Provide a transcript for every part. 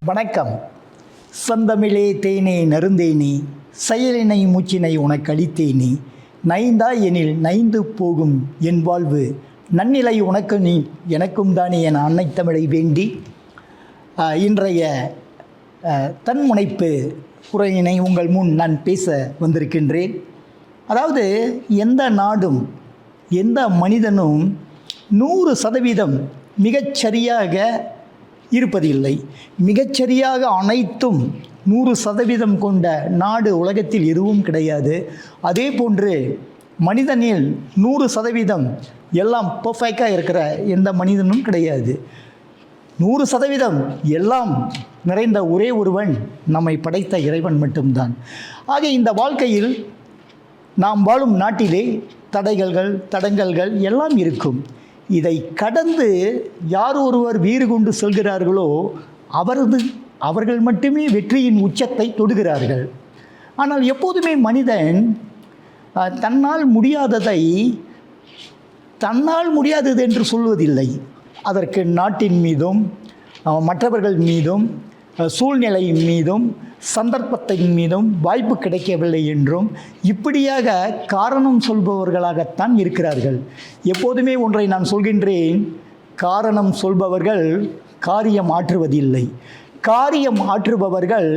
வணக்கம். செந்தமிழே தேனே நறுந்தேனே, செயலினை மூச்சினை உனக்கு அளித்தேனே, நைந்தா எனில் நைந்து போகும் என் வாழ்வு, நன்னிலை உனக்கு நீ எனக்கும் தானே என அன்னை தமிழை வேண்டி இன்றைய தன்முனைப்பு உரையினை உங்கள் முன் நான் பேச வந்திருக்கின்றேன். அதாவது எந்த நாடும் எந்த மனிதனும் 100% மிகச்சரியாக இருப்பதில்லை. மிகச்சரியாக அனைத்தும் 100% கொண்ட நாடு உலகத்தில் எதுவும் கிடையாது. அதே போன்று மனிதனில் 100% எல்லாம் பர்ஃபெக்டாக இருக்கிற எந்த மனிதனும் கிடையாது. 100% எல்லாம் நிறைந்த ஒரே ஒருவன் நம்மை படைத்த இறைவன் மட்டும்தான். ஆக இந்த வாழ்க்கையில் நாம் வாழும் நாட்டிலே தடங்கல்கள் எல்லாம் இருக்கும். இதை கடந்து யார் ஒருவர் வீறு கொண்டு செல்கிறார்களோ அவர்கள் மட்டுமே வெற்றியின் உச்சத்தை தொடுகிறார்கள். ஆனால் எப்போதுமே மனிதன் தன்னால் முடியாதது என்று சொல்வதில்லை. அதற்கு நாட்டின் மீதும் மற்றவர்கள் மீதும் சூழ்நிலையின் மீதும் சந்தர்ப்பத்தின் மீதும் வாய்ப்பு கிடைக்கவில்லை என்றும் இப்படியாக காரணம் சொல்பவர்களாகத்தான் இருக்கிறார்கள். எப்போதுமே ஒன்றை நான் சொல்கின்றேன், காரணம் சொல்பவர்கள் காரியம் ஆற்றுவதில்லை, காரியம் ஆற்றுபவர்கள்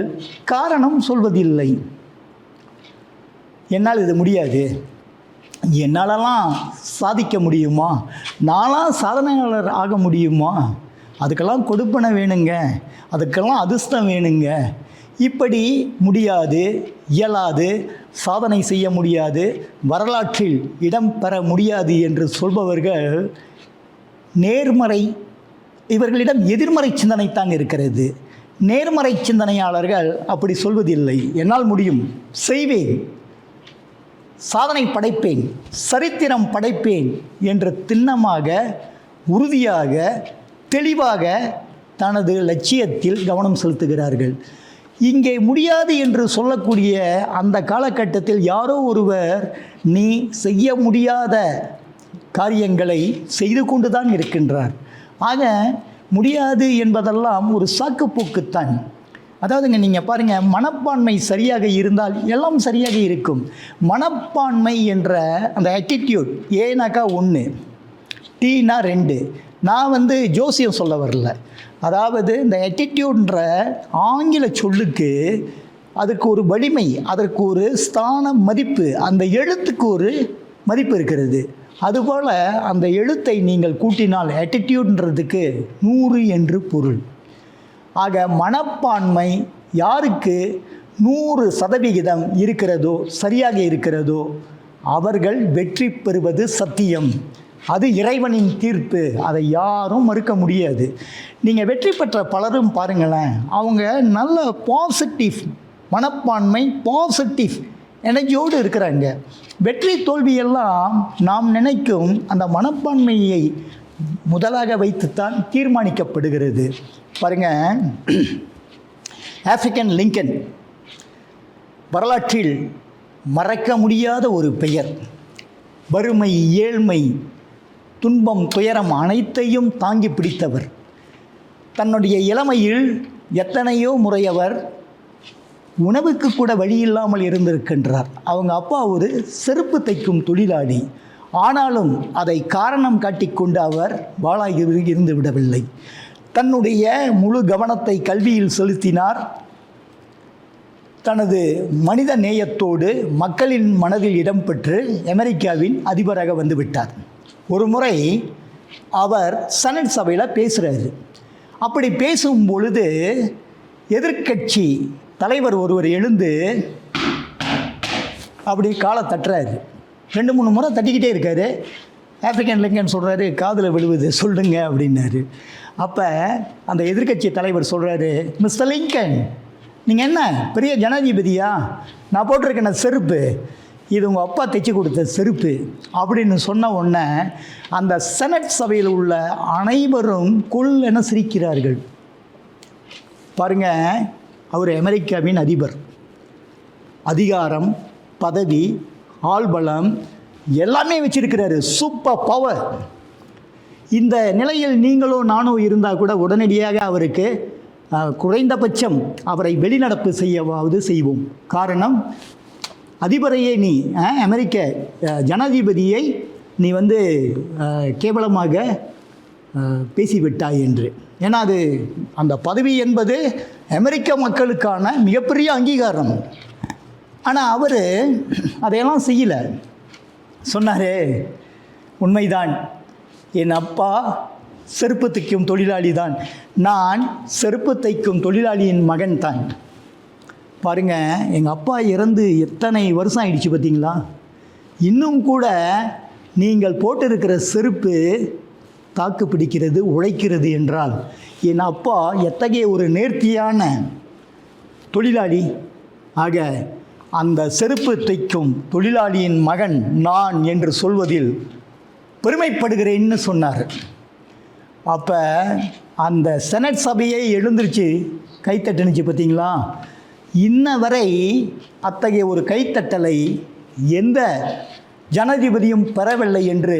காரணம் சொல்வதில்லை. என்னால் இது முடியாது, என்னாலலாம் சாதிக்க முடியுமா, நான்லாம் சாதனையாளர் ஆக முடியுமா, அதுக்கெல்லாம் கொடுப்பனை வேணுங்க, அதுக்கெல்லாம் அதிர்ஷ்டம் வேணுங்க, இப்படி முடியாது, இயலாது, சாதனை செய்ய முடியாது, வரலாற்றில் இடம் பெற முடியாது என்று சொல்பவர்கள் இவர்களிடம் எதிர்மறை சிந்தனைத்தான் இருக்கிறது. நேர்மறை சிந்தனையாளர்கள் அப்படி சொல்வதில்லை. என்னால் முடியும், செய்வேன், சாதனை படைப்பேன், சரித்திரம் படைப்பேன் என்று திண்ணமாக, உறுதியாக, தெளிவாக தனது லட்சியத்தில் கவனம் செலுத்துகிறார்கள். இங்கே முடியாது என்று சொல்லக்கூடிய அந்த காலகட்டத்தில் யாரோ ஒருவர் நீ செய்ய முடியாத காரியங்களை செய்து கொண்டு தான் இருக்கின்றார். ஆக முடியாது என்பதெல்லாம் ஒரு சாக்குப்போக்குத்தான். அதாவதுங்க, நீங்கள் பாருங்கள், மனப்பான்மை சரியாக இருந்தால் எல்லாம் சரியாக இருக்கும். மனப்பான்மை என்ற அந்த ஆட்டிடியூட், ஏனாக்கா 1, டீனா 2. நான் ஜோசியம் சொல்ல வரல. அதாவது இந்த ஆட்டிடியூட்ன்ற ஆங்கில சொல்லுக்கு அதுக்கு ஒரு வலிமை, அதற்கு ஒரு ஸ்தான மதிப்பு, அந்த எழுத்துக்கு ஒரு மதிப்பு இருக்கிறது. அதுபோல் அந்த எழுத்தை நீங்கள் கூட்டினால் ஆட்டிடியூட்ன்றதுக்கு 100 என்று பொருள். ஆக மனப்பான்மை யாருக்கு 100% இருக்கிறதோ, சரியாக இருக்கிறதோ, அவர்கள் வெற்றி பெறுவது சத்தியம். அது இறைவனின் தீர்ப்பு, அதை யாரும் மறுக்க முடியாது. நீங்கள் வெற்றி பெற்ற பலரும் பாருங்களேன், அவங்க நல்ல பாசிட்டிவ் மனப்பான்மை, பாசிட்டிவ் எனர்ஜியோடு இருக்கிறாங்க. வெற்றி தோல்வியெல்லாம் நாம் நினைக்கும் அந்த மனப்பான்மையை முதலாக வைத்துத்தான் தீர்மானிக்கப்படுகிறது. பாருங்கள், ஆப்ரிக்கன் லிங்கன் வரலாற்றில் மறக்க முடியாத ஒரு பெயர். வறுமை, ஏழ்மை, துன்பம், துயரம் அனைத்தையும் தாங்கி பிடித்தவர். தன்னுடைய இளமையில் எத்தனையோ முறை அவர் உணவுக்கு கூட வழி இல்லாமல் இருந்திருக்கின்றார். அவங்க அப்பா ஒரு செருப்பு தைக்கும் தொழிலாளி. ஆனாலும் அதை காரணம் காட்டிக்கொண்டு அவர் வாழாய் இருந்து விடவில்லை. தன்னுடைய முழு கவனத்தை கல்வியில் செலுத்தினார். தனது மனித நேயத்தோடு மக்களின் மனதில் இடம்பெற்று அமெரிக்காவின் அதிபராக வந்துவிட்டார். ஒரு முறை அவர் செனட் சபையில் பேசுகிறாரு. அப்படி பேசும் பொழுது எதிர்க்கட்சி தலைவர் ஒருவர் எழுந்து அப்படி காலை தட்டுறாரு. 2-3 முறை தட்டிக்கிட்டே இருக்காரு. ஆப்ரிக்கன் லிங்கன் சொல்கிறாரு, காதில் விழுவுது, சொல்லுங்க அப்படின்னாரு. அப்போ அந்த எதிர்க்கட்சி தலைவர் சொல்கிறாரு, மிஸ்டர் லிங்கன், நீங்கள் என்ன பெரிய ஜனாதிபதியா? நான் போட்டிருக்கேன் செருப்பு, இது உங்கள் அப்பா தைச்சி கொடுத்த செருப்பு அப்படின்னு சொன்ன உடனே அந்த செனட் சபையில் உள்ள அனைவரும் கொல்லென சிரிக்கிறார்கள். பாருங்கள், அவர் அமெரிக்காவின் அதிபர். அதிகாரம், பதவி, ஆள்பலம் எல்லாமே வச்சிருக்கிறாரு, சூப்பர் பவர். இந்த நிலையில் நீங்களோ நானோ இருந்தால் கூட உடனடியாக அவருக்கு குறைந்தபட்சம் அவரை வெளிநடப்பு செய்யவாவது செய்வோம். காரணம், அதிபரையே நீ அமெரிக்க ஜனாதிபதியை நீ கேவலமாக பேசிவிட்டாய் என்று. ஏன்னா அது அந்த பதவி என்பது அமெரிக்க மக்களுக்கான மிகப்பெரிய அங்கீகாரம். ஆனால் அவர் அதையெல்லாம் செய்யலை. சொன்னார், உண்மைதான், என் அப்பா செருப்பு தைக்கும் தொழிலாளி தான், நான் செருப்பு தைக்கும் தொழிலாளியின் மகன் தான். பாருங்கள், எங்கள் அப்பா இறந்து எத்தனை வருஷம் ஆயிடுச்சு பார்த்தீங்களா? இன்னும் கூட நீங்கள் போட்டிருக்கிற செருப்பு தாக்கு பிடிக்கிறது, உழைக்கிறது என்றால் என் அப்பா எத்தகைய ஒரு நேர்த்தியான தொழிலாளி. ஆக அந்த செருப்பு தைக்கும் தொழிலாளியின் மகன் நான் என்று சொல்வதில் பெருமைப்படுகிறேன்னு சொன்னார். அப்போ அந்த செனட் சபையை எழுந்திருச்சு கைத்தட்டுனுச்சு பார்த்தீங்களா? இன்ன வரை அத்தகைய ஒரு கைத்தட்டலை எந்த ஜனாதிபதியும் பெறவில்லை என்று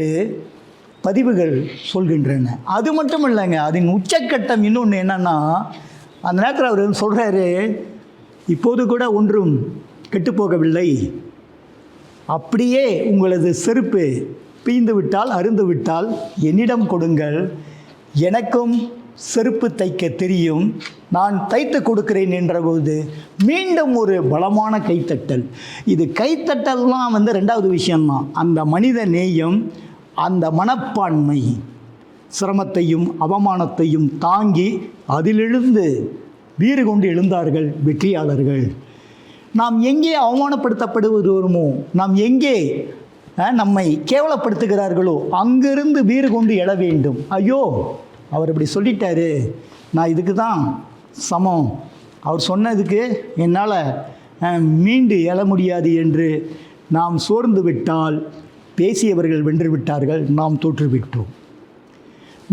பதிவுகள் சொல்கின்றன. அது மட்டும் இல்லைங்க, அதன் உச்சக்கட்டம் இன்னொன்று என்னன்னா, அந்த நேரத்தில் அவர் சொல்கிறாரு, இப்போது கூட ஒன்றும் கெட்டுப்போகவில்லை, அப்படியே உங்களது செருப்பு பீந்து விட்டால் அருந்து விட்டால் என்னிடம் கொடுங்கள், எனக்கும் செருப்பு தைக்க தெரியும், நான் தைத்து கொடுக்கிறேன் என்றபோது மீண்டும் ஒரு பலமான கைத்தட்டல். இது கைத்தட்டல்லாம் ரெண்டாவது விஷயம்தான். அந்த மனித நேயம், அந்த மனப்பான்மை, சிரமத்தையும் அவமானத்தையும் தாங்கி அதிலிருந்து வீறு கொண்டு எழுந்தார்கள் வெற்றியாளர்கள். நாம் எங்கே அவமானப்படுத்தப்படுகிறோமோ, நாம் எங்கே நம்மை கேவலப்படுத்துகிறார்களோ அங்கிருந்து வீறு கொண்டு எழ வேண்டும். ஐயோ, அவர் இப்படி சொல்லிட்டாரு, நான் இதுக்கு தான் சமம், அவர் சொன்னதுக்கு என்னால் மீண்டு எழ முடியாது என்று நாம் சோர்ந்து விட்டால் பேசியவர்கள் வென்று விட்டார்கள், நாம் தோற்றுவிட்டோம்.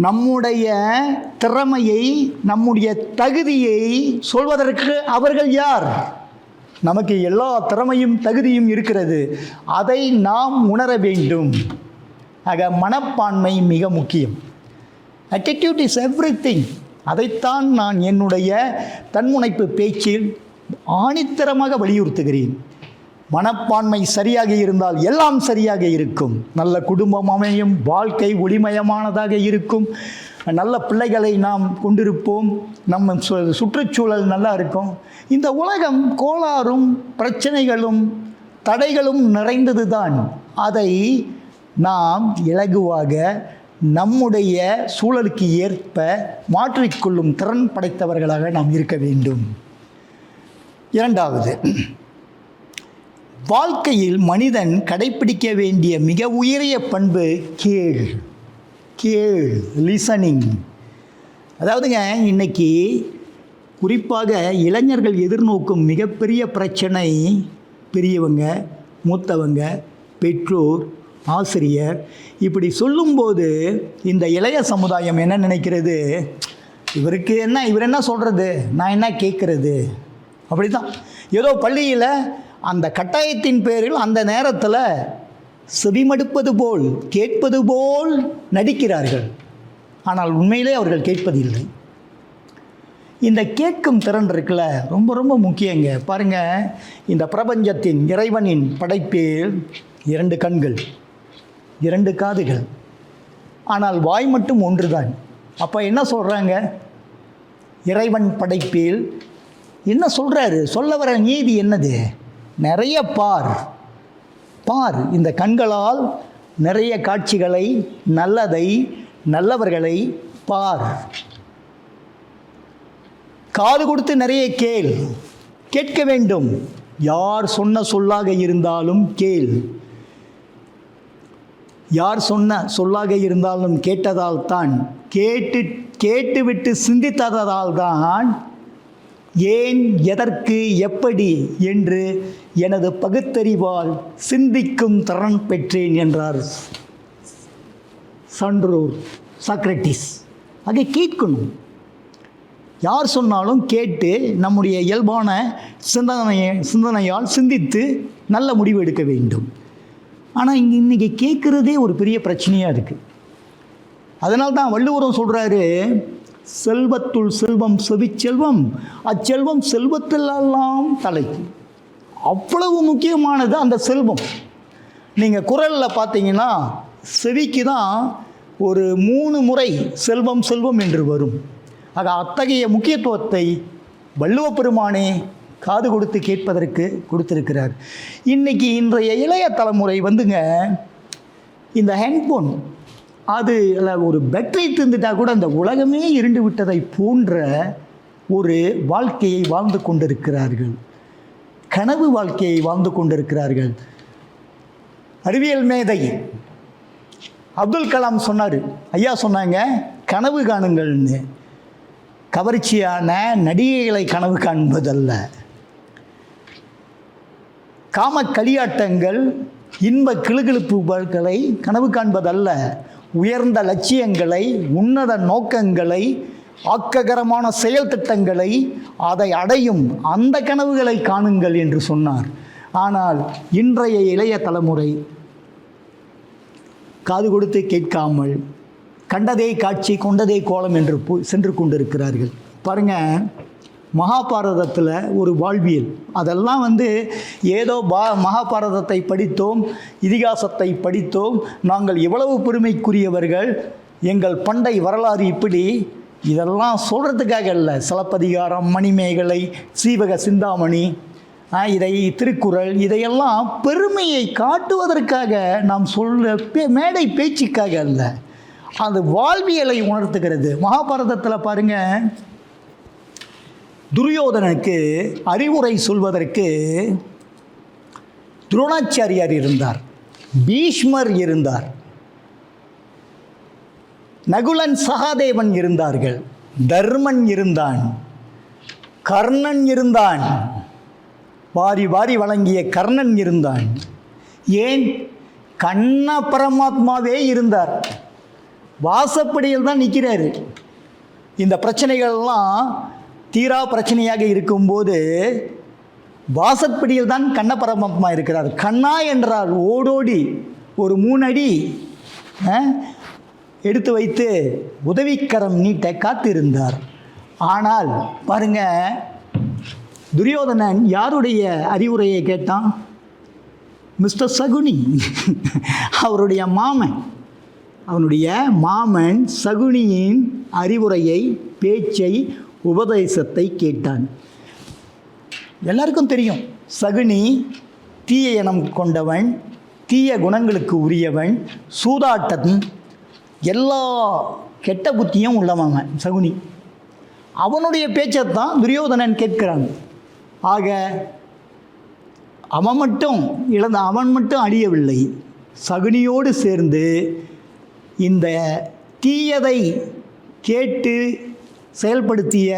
நம்முடைய திறமையை, நம்முடைய தகுதியை சொல்வதற்கு அவர்கள் யார்? நமக்கு எல்லா திறமையும் தகுதியும் இருக்கிறது, அதை நாம் உணர வேண்டும். ஆக மனப்பான்மை மிக முக்கியம். attitude is everything. அதைத்தான் நான் என்னுடைய தன்முனைப்பு பேச்சில் ஆணித்தரமாக வலியுறுத்துகிறேன். மனப்பான்மை சரியாக இருந்தால் எல்லாம் சரியாக இருக்கும். நல்ல குடும்பம் அமையும், வாழ்க்கை ஒளிமயமானதாக இருக்கும், நல்ல பிள்ளைகளை நாம் கொண்டிருப்போம், நம்ம சுற்றுச்சூழல் நல்லா இருக்கும். இந்த உலகம் கோளாறும் பிரச்சனைகளும் தடைகளும் நிறைந்தது தான். அதை நாம் இலகுவாக நம்முடைய சூழலுக்கு ஏற்ப மாற்றிக்கொள்ளும் திறன் படைத்தவர்களாக நாம் இருக்க வேண்டும். இரண்டாவது, வாழ்க்கையில் மனிதன் கடைப்பிடிக்க வேண்டிய மிக உயரிய பண்பு கேள், லிசனிங். அதாவதுங்க, இன்னைக்கு குறிப்பாக இளைஞர்கள் எதிர்நோக்கும் மிகப்பெரிய பிரச்சனை, பெரியவங்க, மூத்தவங்க, பெற்றோர், ஆசிரியர் இப்படி சொல்லும்போது இந்த இளைய சமுதாயம் என்ன நினைக்கிறது, இவர் என்ன சொல்கிறது, நான் என்ன கேட்குறது, அப்படி தான். ஏதோ பள்ளியில் அந்த கட்டாயத்தின் பேரில் அந்த நேரத்தில் செவிமடுப்பது போல் கேட்பது போல் நடிக்கிறார்கள். ஆனால் உண்மையிலே அவர்கள் கேட்பதில்லை. இந்த கேட்கும் திறன் இருக்குல்ல, ரொம்ப ரொம்ப முக்கியங்க. பாருங்கள், இந்த பிரபஞ்சத்தின் இறைவனின் படைப்பில் 2 கண்கள், 2 காதுகள், ஆனால் வாய் மட்டும் ஒன்று தான். அப்போ என்ன சொல்கிறாங்க? இறைவன் படைப்பில் என்ன சொல்கிறாரு? சொல்ல வர நீதி என்னது? நிறைய பார், இந்த கண்களால் நிறைய காட்சிகளை, நல்லதை, நல்லவர்களை பார். காது கொடுத்து நிறைய கேட்க வேண்டும். யார் சொன்ன சொல்லாக இருந்தாலும் கேள். யார் சொன்ன சொல்லாக இருந்தாலும் கேட்டதால் தான், கேட்டுவிட்டு சிந்தித்ததால் தான் ஏன், எதற்கு, எப்படி என்று எனது பகுத்தறிவால் சிந்திக்கும் திறன் பெற்றேன் என்றார் சான்றோர் சாக்ரட்டிஸ். ஆக கேட்கணும். யார் சொன்னாலும் கேட்டு நம்முடைய இயல்பான சிந்தனையால் சிந்தித்து நல்ல முடிவு எடுக்க வேண்டும். ஆனால் இன்றைக்கி கேட்குறதே ஒரு பெரிய பிரச்சனையாக இருக்குது. அதனால்தான் வள்ளுவரும் சொல்கிறாரு, செல்வத்துள் செல்வம் செவிச்செல்வம், அச்செல்வம் செல்வத்திலெல்லாம் தலை. அவ்வளவு முக்கியமானது அந்த செல்வம். நீங்கள் குறளில் பார்த்தீங்கன்னா செவிக்கு தான் ஒரு 3 முறை செல்வம் செல்வம் என்று வரும். ஆக அத்தகைய முக்கியத்துவத்தை வள்ளுவ பெருமானே காது கொடுத்து கேட்பதற்கு கொடுத்திருக்கிறார். இன்றைக்கி இன்றைய இளைய தலைமுறை வந்துங்க இந்த ஹேண்ட்ஃபோன் அது ஒரு பேட்டரி தந்துட்டா கூட அந்த உலகமே இருண்டு விட்டதை போன்ற ஒரு வாழ்க்கையை வாழ்ந்து கொண்டிருக்கிறார்கள். கனவு வாழ்க்கையை வாழ்ந்து கொண்டிருக்கிறார்கள். அறிவியல் மேதை அப்துல் கலாம் சொன்னார், ஐயா சொன்னாங்க, கனவு காணுங்கள்னு. கவர்ச்சியான நடிகைகளை கனவு காண்பதல்ல, காம களியாட்டங்கள் இன்ப கிளுகிழுப்புகளை கனவு காண்பதல்ல, உயர்ந்த லட்சியங்களை, உன்னத நோக்கங்களை, ஆக்ககரமான செயல் திட்டங்களை, அதை அடையும் அந்த கனவுகளை காணுங்கள் என்று சொன்னார். ஆனால் இன்றைய இளைய தலைமுறை காது கொடுத்து கேட்காமல் கண்டதே காட்சி கொண்டதே கோலம் என்று சென்று கொண்டிருக்கிறார்கள். பாருங்கள், மகாபாரதத்தில் ஒரு வாழ்வியல், அதெல்லாம் ஏதோ மகாபாரதத்தை படித்தோம், இதிகாசத்தை படித்தோம், நாங்கள் எவ்வளவு பெருமைக்குரியவர்கள், எங்கள் பண்டை வரலாறு இப்படி, இதெல்லாம் சொல்கிறதுக்காக இல்லை. சிலப்பதிகாரம், மணிமேகலை, சீவக சிந்தாமணி, இதை திருக்குறள், இதையெல்லாம் பெருமையை காட்டுவதற்காக நாம் மேடை பேச்சுக்காக அல்ல, அது வாழ்வியலை உணர்த்துகிறது. மகாபாரதத்தில் பாருங்கள், துரியோதனுக்கு அறிவுரை சொல்வதற்கு துரோணாச்சாரியார் இருந்தார், பீஷ்மர் இருந்தார், நகுலன் சகாதேவன் இருந்தார்கள், தர்மன் இருந்தான், கர்ணன் இருந்தான், வாரி வாரி வழங்கிய கர்ணன் இருந்தான். ஏன்? கண்ண பரமாத்மாவே இருந்தார். வாசப்படியில் தான் நிற்கிறாரு. இந்த பிரச்சனைகள்லாம் தீரா பிரச்சனையாக இருக்கும்போது வாசப்படியில் தான் கண்ண பரமாத்மா இருக்கிறார். கண்ணா என்றால் ஓடோடி ஒரு 3 அடி எடுத்து வைத்து உதவிக்கரம் நீட்ட காத்திருந்தார். ஆனால் பாருங்க, துரியோதனன் யாருடைய அறிவுரையை கேட்டான்? மிஸ்டர் சகுனி, அவருடைய மாமன், அவனுடைய மாமன் சகுனியின் அறிவுரையை, பேச்சை, உபதேசத்தை கேட்டான். எல்லாருக்கும் தெரியும், சகுனி தீய எண்ணம் கொண்டவன், தீய குணங்களுக்கு உரியவன், சூதாட்டன், எல்லா கெட்ட புத்தியும் உள்ளவன் சகுனி. அவனுடைய பேச்சைத்தான் துரியோதனன் கேட்கிறான். ஆக அவன் மட்டும் அழியவில்லை, சகுனியோடு சேர்ந்து இந்த தீயதை கேட்டு செயல்படுத்திய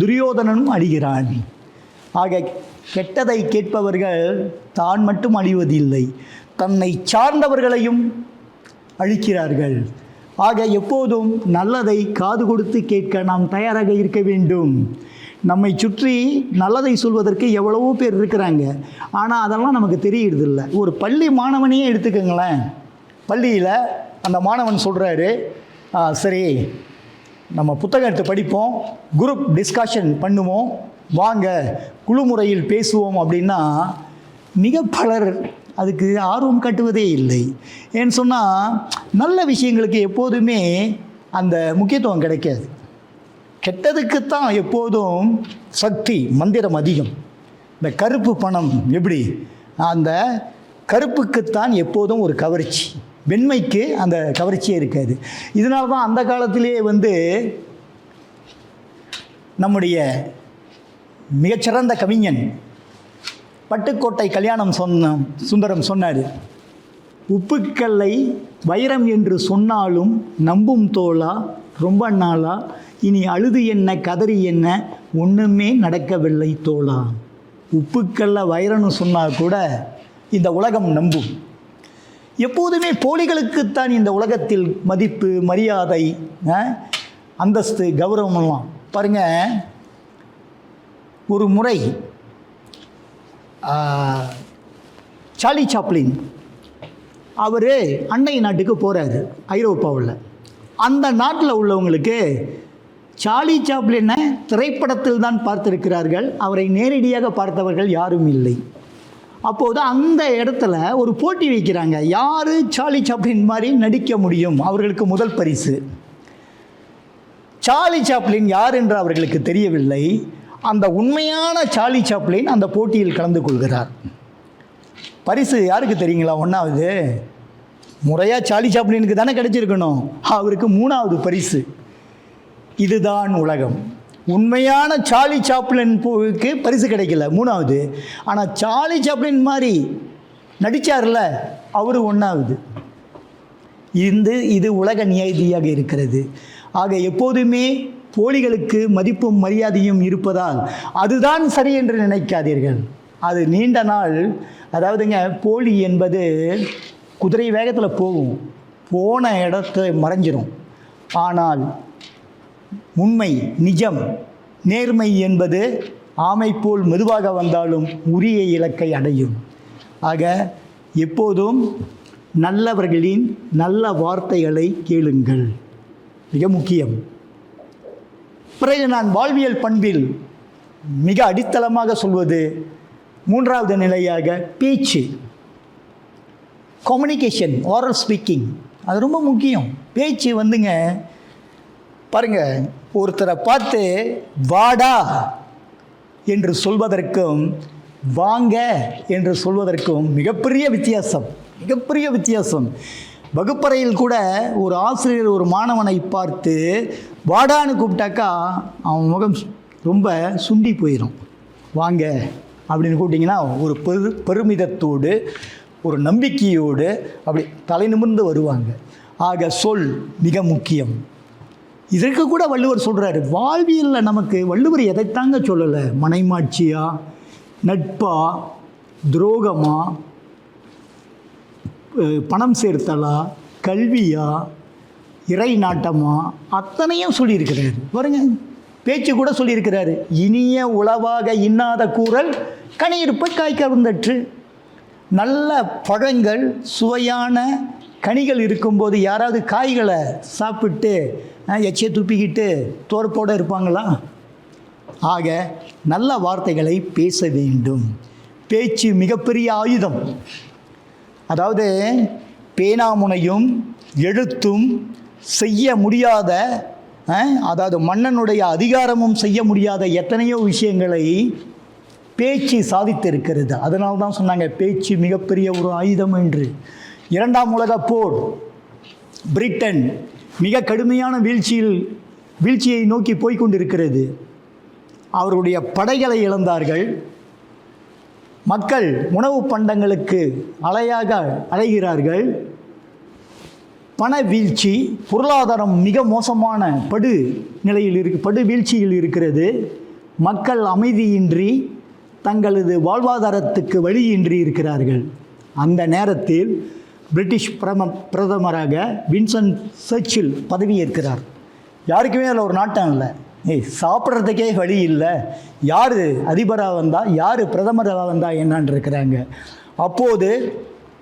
துரியோதனனும் அழிகிறான். ஆக கெட்டதை கேட்பவர்கள் தான் மட்டும் அழிவதில்லை, தன்னை சார்ந்தவர்களையும் அழிக்கிறார்கள். ஆக எப்போதும் நல்லதை காது கொடுத்து கேட்க நாம் தயாராக இருக்க வேண்டும். நம்மை சுற்றி நல்லதை சொல்வதற்கு எவ்வளவோ பேர் இருக்கிறாங்க, ஆனால் அதெல்லாம் நமக்கு தெரியறதில்ல. ஒரு பள்ளி மாணவனையே எடுத்துக்கோங்களேன். பள்ளியில் அந்த மாணவன் சொல்கிறாரு, சரி நம்ம புத்தகம் எடுத்து படிப்போம், குரூப் டிஸ்கஷன் பண்ணுவோம், வாங்க குழு முறையில் பேசுவோம் அப்படின்னா மிக பலர் அதுக்கு ஆர்வம் காட்டுவதே இல்லை. ஏன்னு சொன்னால் நல்ல விஷயங்களுக்கு எப்போதுமே அந்த முக்கியத்துவம் கிடைக்காது. கெட்டதுக்குத்தான் எப்போதும் சக்தி மந்திரம் அதிகம். இந்த கருப்பு பணம் எப்படி, அந்த கருப்புக்குத்தான் எப்போதும் ஒரு கவர்ச்சி, வெண்மைக்கு அந்த கவர்ச்சியே இருக்காது. இதனால தான் அந்த காலத்திலே நம்முடைய மிகச்சிறந்த கவிஞன் பட்டுக்கோட்டை கல்யாணம் சுந்தரம் சொன்னார், உப்புக்கல்லை வைரம் என்று சொன்னாலும் நம்பும் தோளா ரொம்ப நாளா, இனி அழுது என்ன கதறி என்ன ஒன்றுமே நடக்கவில்லை தோளா. உப்புக்கல்ல வைரம்னு சொன்னால் கூட இந்த உலகம் நம்பும். எப்போதுமே போலிகளுக்குத்தான் இந்த உலகத்தில் மதிப்பு, மரியாதை, அந்தஸ்து, கௌரவமெல்லாம். பாருங்கள், ஒரு முறை சார்லி சாப்ளின் அவர் அண்டை நாட்டுக்கு போகிறாரு, ஐரோப்பாவில். அந்த நாட்டில் உள்ளவங்களுக்கு சார்லி சாப்ளினை திரைப்படத்தில் தான் பார்த்திருக்கிறார்கள், அவரை நேரடியாக பார்த்தவர்கள் யாரும் இல்லை. அப்போது அந்த இடத்துல ஒரு போட்டி வைக்கிறாங்க, யார் சார்லி சாப்ளின் மாதிரி நடிக்க முடியும், அவர்களுக்கு முதல் பரிசு. சார்லி சாப்ளின் யார் என்று அவர்களுக்கு தெரியவில்லை. அந்த உண்மையான சார்லி சாப்ளின் அந்த போட்டியில் கலந்து கொள்கிறார். பரிசு யாருக்கு தெரியுங்களா? ஒன்றாவது முறையாக சார்லி சாப்ளினுக்கு தானே கிடைச்சிருக்கணும், அவருக்கு 3வது பரிசு. இதுதான் உலகம். உண்மையான சார்லி சாப்ளினுக்கு பரிசு கிடைக்கல, 3வது. ஆனால் சார்லி சாப்ளின் மாதிரி நடித்தார்ல, அவர் 1வது. இது உலக நியதியாக இருக்கிறது. ஆக எப்போதுமே போலிகளுக்கு மதிப்பும் மரியாதையும் இருப்பதால் அதுதான் சரி என்று நினைக்காதீர்கள். அது நீண்ட நாள், அதாவதுங்க, போலி என்பது குதிரை வேகத்தில் போகும், போன இடத்தை மறைஞ்சிரும். ஆனால் உண்மை, நிஜம், நேர்மை என்பது ஆமை போல் மெதுவாக வந்தாலும் உரிய இலக்கை அடையும். ஆக எப்போதும் நல்லவர்களின் நல்ல வார்த்தைகளை கேளுங்கள், மிக முக்கியம். பிறகு நான் வாழ்வியல் பண்பில் மிக அடித்தளமாக சொல்வது 3வது நிலையாக பேச்சு, கம்யூனிகேஷன், ஓரல் ஸ்பீக்கிங். அது ரொம்ப முக்கியம். பேச்சு வந்துங்க பாருங்கள், ஒருத்தரை பார்த்து வாடா என்று சொல்வதற்கும் வாங்க என்று சொல்வதற்கும் மிகப்பெரிய வித்தியாசம். வகுப்பறையில் கூட ஒரு ஆசிரியர் ஒரு மாணவனை பார்த்து வாடான்னு கூப்பிட்டாக்கா அவன் முகம் ரொம்ப சுண்டி போயிடும். வாங்க அப்படின்னு கூப்பிட்டிங்கன்னா ஒரு பெருமிதத்தோடு, ஒரு நம்பிக்கையோடு அப்படி தலை நிமிர்ந்து வருவாங்க. ஆக சொல் மிக முக்கியம். இதற்கு கூட வள்ளுவர் சொல்கிறாரு. வாழ்வியலில் நமக்கு வள்ளுவர் எதைத்தாங்க சொல்லலை? மனைமாட்சியா, நட்பா, துரோகமா, பணம் சேர்த்தலா, கல்வியா, இறை நாட்டமா, அத்தனையும் சொல்லியிருக்கிறாரு. பாருங்க, பேச்சு கூட சொல்லியிருக்கிறாரு. இனிய உளவாக இன்னாத கூறல் கனியிருப்ப காய் கவர்ந்தற்று. நல்ல பழங்கள், சுவையான கனிகள் இருக்கும்போது யாராவது காய்களை சாப்பிட்டு எச்சை துப்பிக்கிட்டு தோற்போடு இருப்பாங்களா? ஆக நல்ல வார்த்தைகளை பேச வேண்டும். பேச்சு மிகப்பெரிய ஆயுதம். அதாவது பேனாமுனையும் எழுத்தும் செய்ய முடியாத, அதாவது மன்னனுடைய அதிகாரமும் செய்ய முடியாத எத்தனையோ விஷயங்களை பேச்சு சாதித்திருக்கிறது. அதனால தான் சொன்னாங்க பேச்சு மிகப்பெரிய ஒரு ஆயுதம் என்று. 2ஆம் உலகப் போர், பிரிட்டன் மிக கடுமையான வீழ்ச்சியை நோக்கி போய்கொண்டிருக்கிறது. அவருடைய படைகளை இழந்தார்கள். மக்கள் உணவு பண்டங்களுக்கு அலைகிறார்கள். பண வீழ்ச்சி, பொருளாதாரம் மிக மோசமான படு வீழ்ச்சியில் இருக்கிறது. மக்கள் அமைதியின்றி தங்களது வாழ்வாதாரத்துக்கு வழியின்றி இருக்கிறார்கள். அந்த நேரத்தில் பிரிட்டிஷ் பிரதமராக வின்சன் சர்ச்சில் பதவியேற்கிறார். யாருக்குமே அதில் ஒரு நாட்டம் இல்லை. சாப்பிட்றதுக்கே வழி இல்லை, யார் அதிபராக வந்தால், யார் பிரதமராக வந்தால் என்னான்னு இருக்கிறாங்க. அப்போது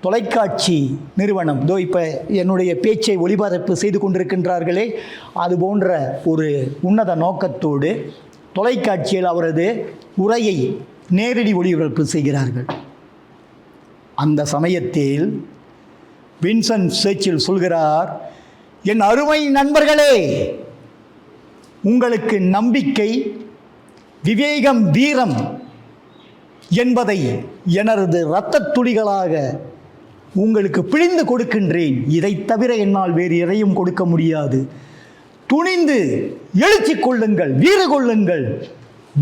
தொலைக்காட்சி நிறுவனம், இப்போ என்னுடைய பேச்சை ஒளிபரப்பு செய்து கொண்டிருக்கின்றார்களே, அது போன்ற ஒரு உன்னத நோக்கத்தோடு தொலைக்காட்சியில் அவரது உரையை நேரடி ஒளிபரப்பு செய்கிறார்கள். அந்த சமயத்தில் வின்சன் சர்ச்சில் சொல்கிறார், என் அருமை நண்பர்களே, உங்களுக்கு நம்பிக்கை, விவேகம், வீரம் என்பதை எனது இரத்த துளிகளாக உங்களுக்கு பிழிந்து கொடுக்கின்றேன். இதை தவிர என்னால் வேறு எதையும் கொடுக்க முடியாது. துணிந்து எழுச்சி கொள்ளுங்கள், வீறு கொள்ளுங்கள்.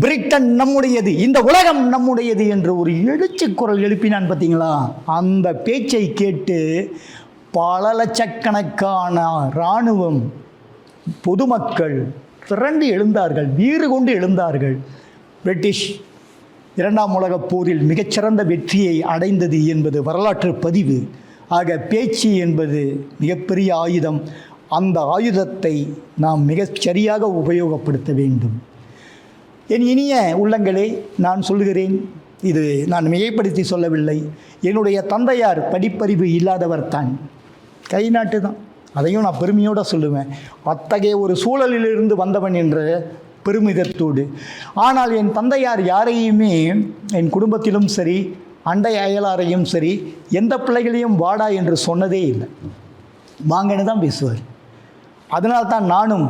பிரிட்டன் நம்முடையது, இந்த உலகம் நம்முடையது என்று ஒரு எழுச்சி குரல் எழுப்பினான். பார்த்தீங்களா? அந்த பேச்சை கேட்டு பல லட்சக்கணக்கான இராணுவம், பொதுமக்கள் திரண்டு எழுந்தார்கள், வீறு கொண்டு எழுந்தார்கள். பிரிட்டிஷ் 2ஆம் உலகப் போரில் மிகச்சிறந்த வெற்றியை அடைந்தது என்பது வரலாற்று பதிவு. ஆக பேச்சு என்பது மிகப்பெரிய ஆயுதம். அந்த ஆயுதத்தை நாம் மிகச்சரியாக உபயோகப்படுத்த வேண்டும். என் இனிய உள்ளங்களே, நான் சொல்கிறேன், இது நான் மிகைப்படுத்தி சொல்லவில்லை. என்னுடைய தந்தையார் படிப்பறிவு இல்லாதவர் தான், கை நாட்டு தான். அதையும் நான் பெருமையோடு சொல்லுவேன். அத்தகைய ஒரு சூழலிலிருந்து வந்தவன் என்ற பெருமிதத்தோடு. ஆனால் என் தந்தையார் யாரையுமே, என் குடும்பத்திலும் சரி அண்டை அயலாரையும் சரி, எந்த பிள்ளைகளையும் வாடா என்று சொன்னதே இல்லை. வாங்கன்னு தான் பேசுவார். அதனால்தான் நானும்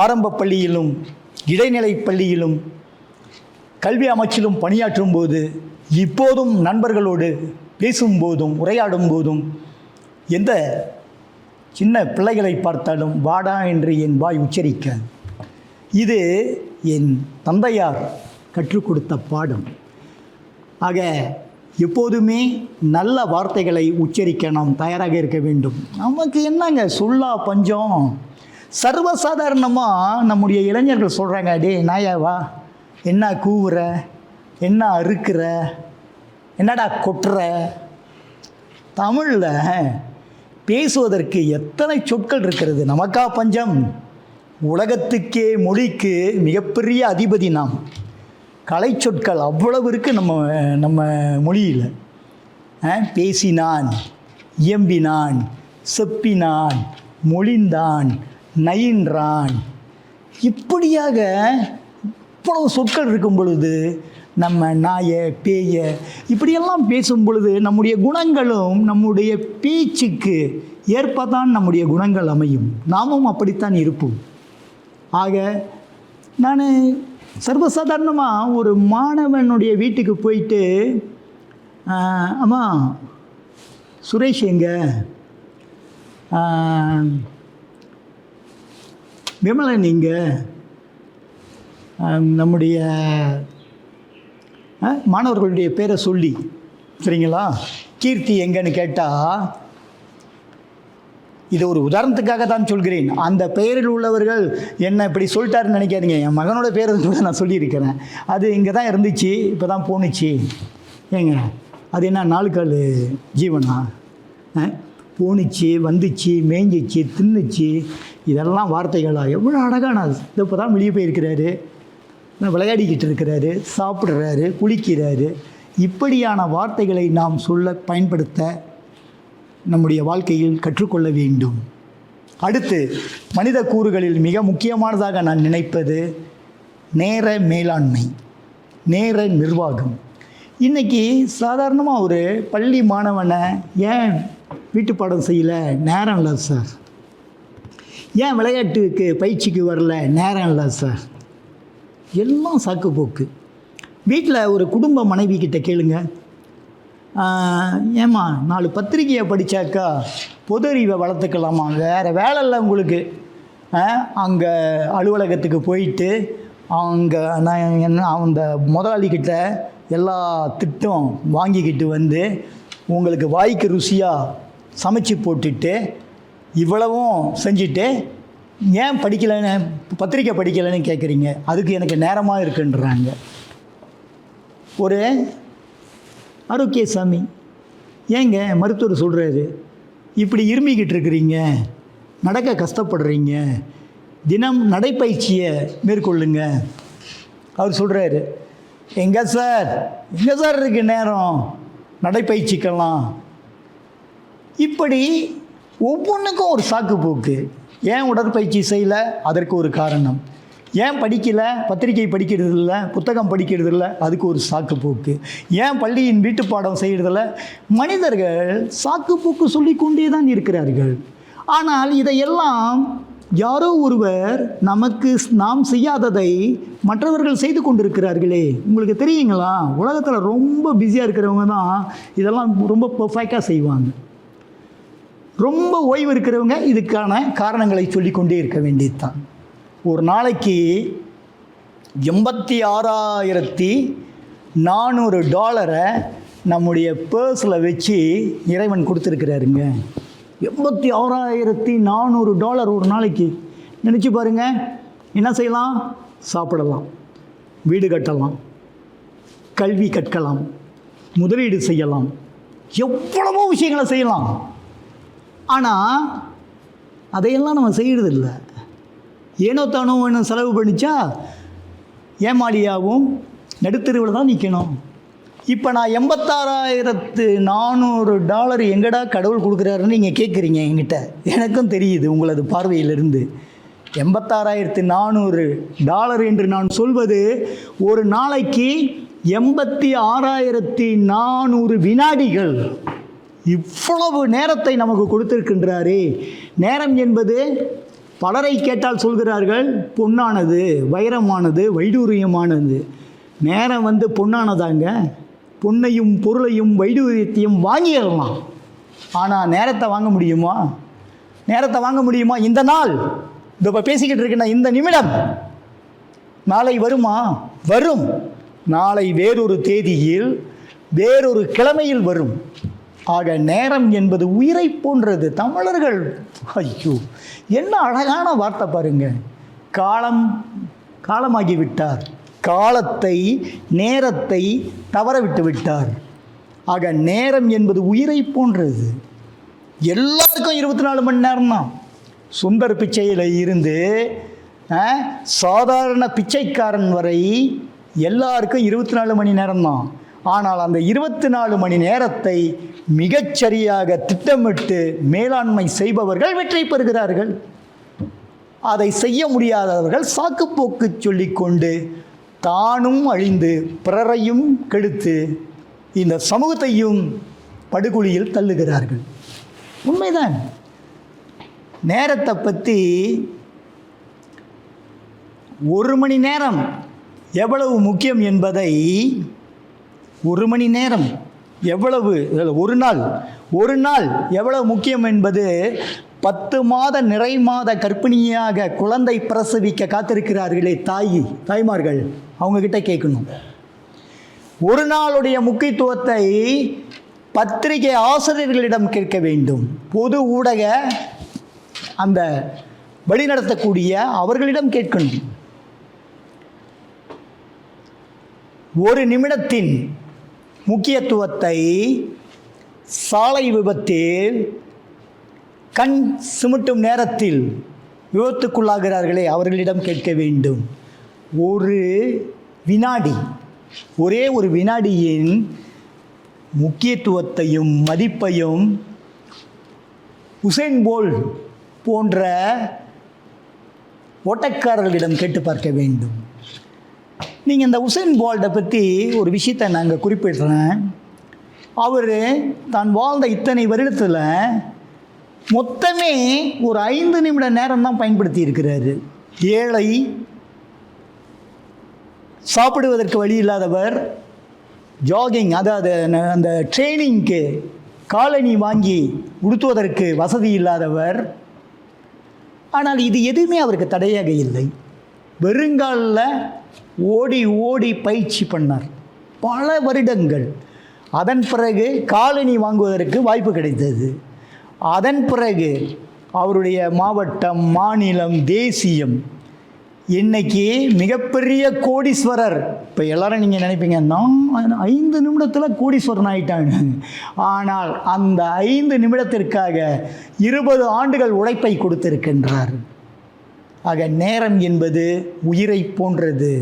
ஆரம்ப பள்ளியிலும் இடைநிலை பள்ளியிலும் கல்வி அமைச்சிலும் பணியாற்றும் போது, இப்போதும் நண்பர்களோடு பேசும்போதும் உரையாடும் போதும் எந்த சின்ன பிள்ளைகளை பார்த்தாலும் வாடா என்று என் வாய் உச்சரிக்க. இது என் தந்தையார் கற்றுக் கொடுத்த பாடம். ஆக எப்போதுமே நல்ல வார்த்தைகளை உச்சரிக்க நாம் தயாராக இருக்க வேண்டும். நமக்கு என்னங்க சொல்லா பஞ்சம். சர்வசாதாரணமாக நம்முடைய இளைஞர்கள் சொல்கிறாங்க, டே நாயாவா, என்ன கூவுற, என்ன அறுக்கிற, என்னடா கொட்டுற. தமிழில் பேசுவதற்கு எத்தனை சொற்கள் இருக்கிறது. நமக்கா பஞ்சம்? உலகத்துக்கே மொழிக்கு மிகப்பெரிய அதிபதி நாம். கலை சொற்கள் அவ்வளவு இருக்குது நம்ம மொழியில். பேசினான், இயம்பினான், செப்பினான், மொழிந்தான், நயின்றான், இப்படியாக இவ்வளவு சொற்கள் இருக்கும் பொழுது நம்ம நாய பேய இப்படியெல்லாம் பேசும் பொழுது நம்முடைய குணங்களும் நம்முடைய பேச்சுக்கு ஏற்பதான் நம்முடைய குணங்கள் அமையும். நாமும் அப்படித்தான் இருப்போம். ஆக நான் சர்வசாதாரணமாக ஒரு மாணவனுடைய வீட்டுக்கு போயிட்டு, அம்மா சுரேஷ் எங்க, விமலன் எங்க, நம்முடைய மாணவர்களுடைய பேரை சொல்லி, சரிங்களா, கீர்த்தி எங்கன்னு கேட்டால், இது ஒரு உதாரணத்துக்காக தான் சொல்கிறேன். அந்த பெயரில் உள்ளவர்கள் என்ன இப்படி சொல்லிட்டாருன்னு நினைக்காதீங்க. என் மகனோட பேரை கூட நான் சொல்லியிருக்கிறேன். அது இங்கே தான் இருந்துச்சு, இப்போ தான் போணுச்சு. ஏங்க அது என்ன 4 கால் ஜீவனா? போணுச்சு, வந்துச்சு, மேய்ஞ்சிச்சு, தின்னுச்சு, இதெல்லாம் வார்த்தைகளாக எவ்வளோ அழகானது. இது இப்போ தான் வெளியே போயிருக்கிறாரு, விளையாடிக்கிட்டு இருக்கிறாரு, சாப்பிட்றாரு, குளிக்கிறாரு. இப்படியான வார்த்தைகளை நாம் சொல்ல பயன்படுத்த நம்முடைய வாழ்க்கையில் கற்றுக்கொள்ள வேண்டும். அடுத்து மனித கூறுகளில் மிக முக்கியமானதாக நான் நினைப்பது நேர மேலாண்மை, நேர நிர்வாகம். இன்றைக்கி சாதாரணமாக ஒரு பள்ளி மாணவனை, ஏன் வீட்டு பாடம் செய்யலை, நேரம் இல்லை சார். ஏன் விளையாட்டுக்கு பயிற்சிக்கு வரல, நேரம் இல்லை சார். எல்லாம் சாக்கு போக்கு. வீட்டில் ஒரு குடும்ப மனைவி கிட்ட கேளுங்க, ஏம்மா 4 பத்திரிகையை படித்தாக்கா பொது அறிவை வளர்த்துக்கலாமா, வேறு வேலை இல்லை உங்களுக்கு, அங்கே அலுவலகத்துக்கு போயிட்டு அங்கே நான் அந்த முதலாளிக்கிட்ட எல்லா திட்டம் வாங்கிக்கிட்டு வந்து உங்களுக்கு வாய்க்கு ருசியாக சமைச்சு போட்டுட்டு இவ்வளவும் செஞ்சுட்டு ஏன் படிக்கலைன்னு, பத்திரிக்கை படிக்கலைன்னு கேட்குறீங்க. அதுக்கு எனக்கு நேரமாக இருக்குன்றாங்க. ஒரு ஆரோக்கியசாமி, ஏங்க மருத்துவர் சொல்கிறாரு, இப்படி இருமிக்கிட்டு இருக்கிறீங்க, நடக்க கஷ்டப்படுறீங்க, தினம் நடைப்பயிற்சியை மேற்கொள்ளுங்க. அவர் சொல்கிறாரு, எங்கே சார் இருக்கு நேரம் நடைப்பயிற்சிக்கெல்லாம். இப்படி ஒவ்வொன்றுக்கும் ஒரு சாக்கு போக்கு. ஏன் உடற்பயிற்சி செய்யலை, அதற்கு ஒரு காரணம். ஏன் படிக்கலை, பத்திரிகை படிக்கிறது இல்லை, புத்தகம் படிக்கிறது இல்லை, அதுக்கு ஒரு சாக்கு போக்கு. ஏன் பள்ளியின் வீட்டு பாடம் செய்கிறதில்ல. மனிதர்கள் சாக்கு போக்கு சொல்லிக்கொண்டே தான் இருக்கிறார்கள். ஆனால் இதையெல்லாம் யாரோ ஒருவர் நாம் செய்யாததை மற்றவர்கள் செய்து கொண்டிருக்கிறார்களே. உங்களுக்கு தெரியுங்களா, உலகத்தில் ரொம்ப பிஸியாக இருக்கிறவங்க தான் இதெல்லாம் ரொம்ப பர்ஃபெக்டாக செய்வாங்க. ரொம்ப ஓய்வு இருக்கிறவங்க இதுக்கான காரணங்களை சொல்லிக்கொண்டே இருக்க வேண்டியது தான். ஒரு நாளைக்கு $86,400 நம்முடைய பர்ஸில் வச்சு இறைவன் கொடுத்துருக்கிறாருங்க. $86,400 ஒரு நாளைக்கு. நினச்சி பாருங்கள், என்ன செய்யலாம்? சாப்பிடலாம், வீடு கட்டலாம், கல்வி கற்கலாம், முதலீடு செய்யலாம், எவ்வளவோ விஷயங்களை செய்யலாம். ஆனால் அதையெல்லாம் நம்ம செய்கிறதில்லை. ஏனோ தானோ வேணும் செலவு பண்ணிச்சா ஏமாளியாகவும் நடுத்தெருவில் தான் நிற்கணும். இப்போ நான் $86,400 எங்கடா கடவுள் கொடுக்குறாருன்னு நீங்கள் கேட்குறீங்க என்கிட்ட. எனக்கும் தெரியுது உங்களது பார்வையிலிருந்து. $86,400 என்று நான் சொல்வது ஒரு நாளைக்கு 86,400 வினாடிகள். இவ்வளவு நேரத்தை நமக்கு கொடுத்திருக்கின்றாரே. நேரம் என்பது பலரை கேட்டால் சொல்கிறார்கள் பொன்னானது, வைரமானது, வைடூரியமானது. நேரம் பொன்னானதாங்க. பொன்னையும் பொருளையும் வைடூரியத்தையும் வாங்கிடலாம். ஆனால் நேரத்தை வாங்க முடியுமா? நேரத்தை வாங்க முடியுமா? இந்த நாள் இப்போ பேசிக்கிட்டு இருக்கேன்னா இந்த நிமிடம் நாளை வருமா? வரும். நாளை வேறொரு தேதியில் வேறொரு கிழமையில் வரும். ஆக நேரம் என்பது உயிரை போன்றது. தமிழர்கள் ஐயோ என்ன அழகான வார்த்தை பாருங்க. காலமாகிவிட்டார், காலத்தை நேரத்தை தவற விட்டு விட்டார். ஆக நேரம் என்பது உயிரை போன்றது. எல்லாருக்கும் 24 மணி நேரம் தான். சுந்தர் பிச்சையில் இருந்து சாதாரண பிச்சைக்காரன் வரை எல்லாருக்கும் 24 மணி நேரம் தான். ஆனால் அந்த 24 மணி நேரத்தை மிகச்சரியாக திட்டமிட்டு மேலாண்மை செய்பவர்கள் வெற்றி பெறுகிறார்கள். அதை செய்ய முடியாதவர்கள் சாக்குப்போக்கு சொல்லிக்கொண்டு தானும் அழிந்து பிறரையும் கெடுத்து இந்த சமூகத்தையும் படுகொலியில் தள்ளுகிறார்கள். உண்மைதான். நேரத்தை பற்றி 1 மணி நேரம் எவ்வளவு முக்கியம் என்பதை, 1 மணி நேரம் எவ்வளவு, ஒரு நாள் எவ்வளவு முக்கியம் என்பது 10 மாத நிறை மாத கர்ப்பிணியாக குழந்தை பிரசவிக்க காத்திருக்கிறார்களே தாய்மார்கள், அவங்கக்கிட்ட கேட்கணும். ஒரு நாளுடைய முக்கியத்துவத்தை பத்திரிகை ஆசிரியர்களிடம் கேட்க வேண்டும். பொது ஊடக அந்த வழிநடத்தக்கூடிய அவர்களிடம் கேட்கணும். 1 நிமிடத்தின் முக்கியத்துவத்தை சாலை விபத்தில் கண் சிமிட்டும் நேரத்தில் விபத்துக்குள்ளாகிறார்களே அவர்களிடம் கேட்க வேண்டும். ஒரு வினாடி, ஒரே ஒரு வினாடியின் முக்கியத்துவத்தையும் மதிப்பையும் உசேன் போல்ட் போன்ற ஓட்டக்காரர்களிடம் கேட்டு பார்க்க வேண்டும். நீங்கள் இந்த உசேன் போல்ட்டை பற்றி ஒரு விஷயத்தை நாங்கள் குறிப்பிடுறேன். அவர் தான் வாழ்ந்த இத்தனை வருடத்தில் மொத்தமே ஒரு 5 நிமிட நேரம் தான் பயன்படுத்தி இருக்கிறாரு. ஏழை, சாப்பிடுவதற்கு வழி இல்லாதவர், ஜாகிங் அதாவது அந்த ட்ரெயினிங்க்கு காலணி வாங்கி உடுத்துவதற்கு வசதி இல்லாதவர். ஆனால் இது எதுவுமே அவருக்கு தடையாக இல்லை. வெறுங்காலில் ஓடி ஓடி பயிற்சி பண்ணார் பல வருடங்கள். அதன் பிறகு காலணி வாங்குவதற்கு வாய்ப்பு கிடைத்தது. அதன் பிறகு அவருடைய மாவட்டம், மாநிலம், தேசியம், இன்னைக்கு மிகப்பெரிய கோடீஸ்வரர். இப்போ எல்லாரும் நீங்கள் நினைப்பீங்க நான் 5 நிமிடத்தில் கோடீஸ்வரன் ஆகிட்டாங்க. ஆனால் அந்த 5 நிமிடத்திற்காக 20 ஆண்டுகள் உழைப்பை கொடுத்திருக்கின்றார். ஆக நேரம் என்பது உயிரை போன்றது.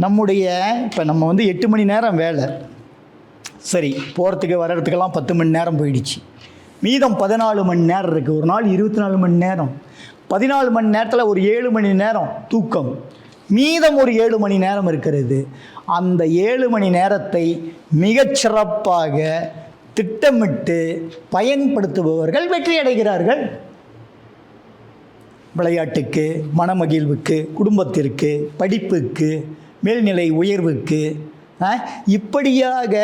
நம்முடைய இப்போ நம்ம 8 மணி நேரம் வேலை, சரி, போகிறதுக்கு வர்றதுக்கெல்லாம் 10 மணி நேரம் போயிடுச்சு. மீதம் 14 மணி நேரம் இருக்குது. ஒரு நாள் 24 மணி நேரம். 14 மணி நேரத்தில் ஒரு 7 மணி நேரம் தூக்கம், மீதம் ஒரு 7 மணி நேரம் இருக்கிறது. அந்த 7 மணி நேரத்தை மிகச்சிறப்பாக திட்டமிட்டு பயன்படுத்துபவர்கள் வெற்றி அடைகிறார்கள். விளையாட்டுக்கு, மனமகிழ்வுக்கு, குடும்பத்திற்கு, படிப்புக்கு, மேல்நிலை உயர்வுக்கு, இப்படியாக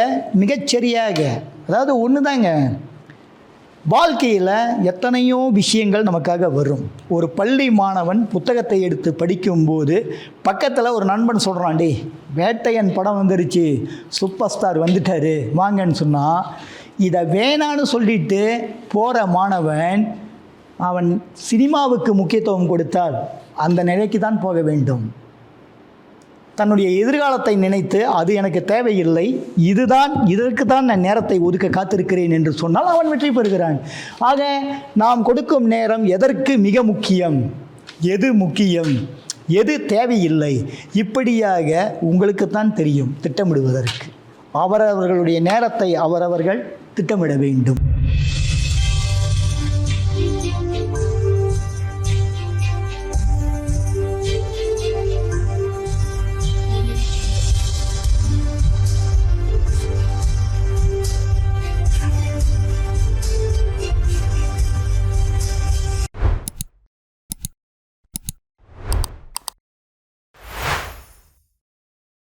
மிகச்சரியாக, அதாவது ஒன்று தாங்க, வாழ்க்கையில் எத்தனையோ விஷயங்கள் நமக்காக வரும். ஒரு பள்ளி மாணவன் புத்தகத்தை எடுத்து படிக்கும்போது பக்கத்தில் ஒரு நண்பன் சொல்கிறான், டே வேட்டையன் படம் வந்துருச்சு, சூப்பர் ஸ்டார் வந்துட்டார் வாங்கன்னு சொன்னால், இதை வேணான்னு சொல்லிட்டு போகிற மாணவன் அவன் சினிமாவுக்கு முக்கியத்துவம் கொடுத்தால் அந்த நிலைக்கு தான் போக வேண்டும். தன்னுடைய எதிர்காலத்தை நினைத்து அது எனக்கு தேவையில்லை, இதற்கு தான் நான் நேரத்தை ஒதுக்க காத்திருக்கிறேன் என்று சொன்னால் அவன் வெற்றி பெறுகிறான். ஆக நாம் கொடுக்கும் நேரம் எதற்கு மிக முக்கியம், எது முக்கியம், எது தேவையில்லை, இப்படியாக உங்களுக்குத்தான் தெரியும் திட்டமிடுவதற்கு. அவரவர்களுடைய நேரத்தை அவரவர்கள் திட்டமிட வேண்டும்.